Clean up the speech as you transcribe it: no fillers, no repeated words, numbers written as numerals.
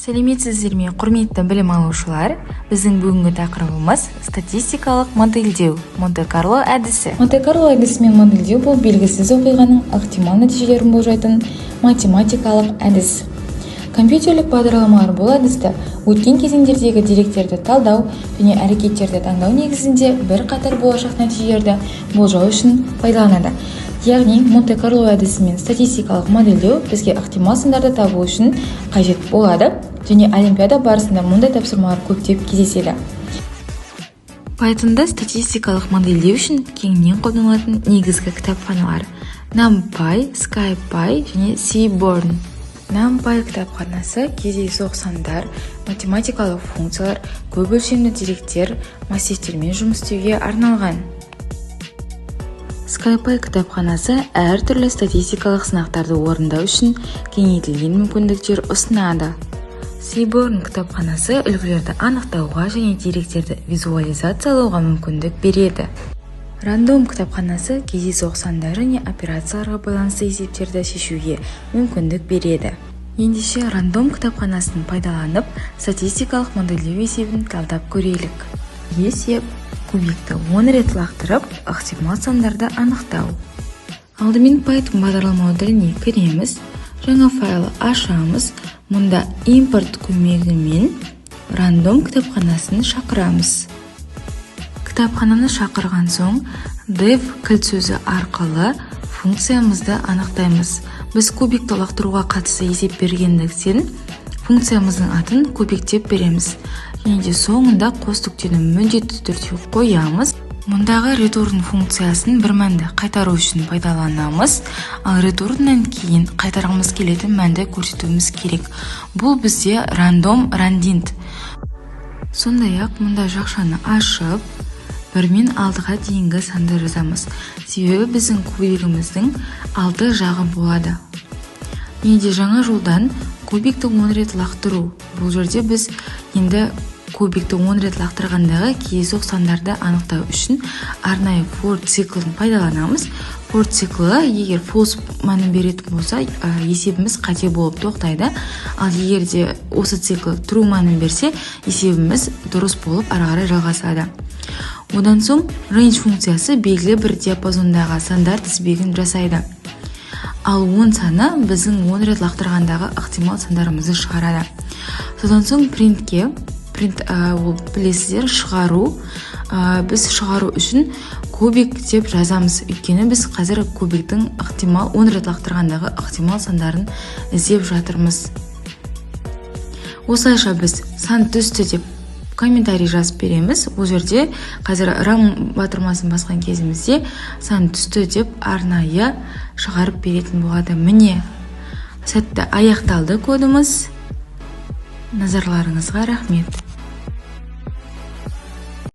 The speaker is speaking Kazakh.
Сәлеметсіздер ме, құрметті білім алушылар? Біздің бүгінгі тақырыбымыз статистикалық модельдеу, Монте-Карло әдісі. Монте-Карло әдісімен модельдеу бұл белгісіз оқиғаның ықтимал нәтижелерін болжайтын математикалық әдіс. Компьютерлік бағдарламалар бұл әдісті өткен кезеңдердегі деректерді талдау және әрекеттерді таңдау негізінде бірқатар болашақ нәтижелерді болжау үшін пайдаланады. Яғни Монте-Карло әдісімен статистикалық модельдеу бізге ықтимал сандарды табу үшін қажет болады және олимпиада барысында мұндай тапсырмалар көптеп кездеседі. Python'да статистикалық модельдеу үшін кеңінен қолданылатын негізгі кітапханалар NumPy, SciPy және Seaborn. NumPy кітапханасы кездейсоқ сандар, математикалық функциялар, көп өлшемді деректер, массивтермен жұмыс істеуге арналған. SciPy кітапханасы әртүрлі статистикалық сынақтарды орындау үшін кеңейтілген мүмкіндіктер ұсынады. Seaborn кітапханасы үлгілерді анықтауға және деректерді визуализациялауға мүмкіндік береді. Random кітапханасы кездейсоқ сандар және операцияларға байланысты есептерді шешуге мүмкіндік береді. Ендеше Random кітапханасын пайдаланып, статистикалық модельдеу есебін талдап көрелік. Есеп кубикті 10 рет лақтырып, ықтимал сандарды анықтау. Алдымен Python бағдарламалау тіліне кіреміз, жаңа файлы ашамыз, мұнда импорт көмегімен Random кітапханасын шақырамыз. Кітапхананы шақырған соң, def кілт сөзі арқылы функциямызды анықтаймыз. Біз кубикті лақтыруға қатысты есеп бергендіктен, функциямыздың атын кубик деп береміз. Және де соңында қос нүктені міндетті түрде қоямыз. Мұндағы return функциясын бір мәнді қайтару үшін пайдаланамыз, ал returnнан кейін қайтарғымыз келетін мәнді көрсетуіміз керек. Бұл бізде random randint. Сондай-ақ мұнда жақшаны ашып, 1-мен 6-ға дейінгі санды жазамыз. Себебі біздің кубигіміздің 6 жағы болады. Енді жаңа жолдан кубикті 10 рет лақтыру. Бұл жерде біз енді кубикті 10 рет лақтырғандағы кездейсоқ сандарды анықтау үшін арнайы for циклін пайдаланамыз. For циклы егер false мәнін беретін болса, есебіміз қате болып тоқтайды. Ал егер де осы цикл true мәнін берсе, есебіміз дұрыс болып ары қарай жалғасады. Одан соң range функциясы белгілі бір диапазондағы сандар тізбегін жасайды. Ал 10 саны біздің 10 рет лақтырғандағы ықтимал сандарымызды шығарады. Содан соң printке, ол білесіздер шығару, біз шығару үшін кубик деп жазамыз. Өйткені біз қазір кубиктің 10 рет лақтырғандағы ықтимал сандарын іздеп жатырмыз. Осылайша біз сан түсті деп комментарий жазып береміз. Ол жерде қазір рам батырмасын басқан кезімізде сан түсті деп арнайы шығарып беретін болады. Міне, сәтті аяқталды кодымыз. Назарларыңызға рахмет.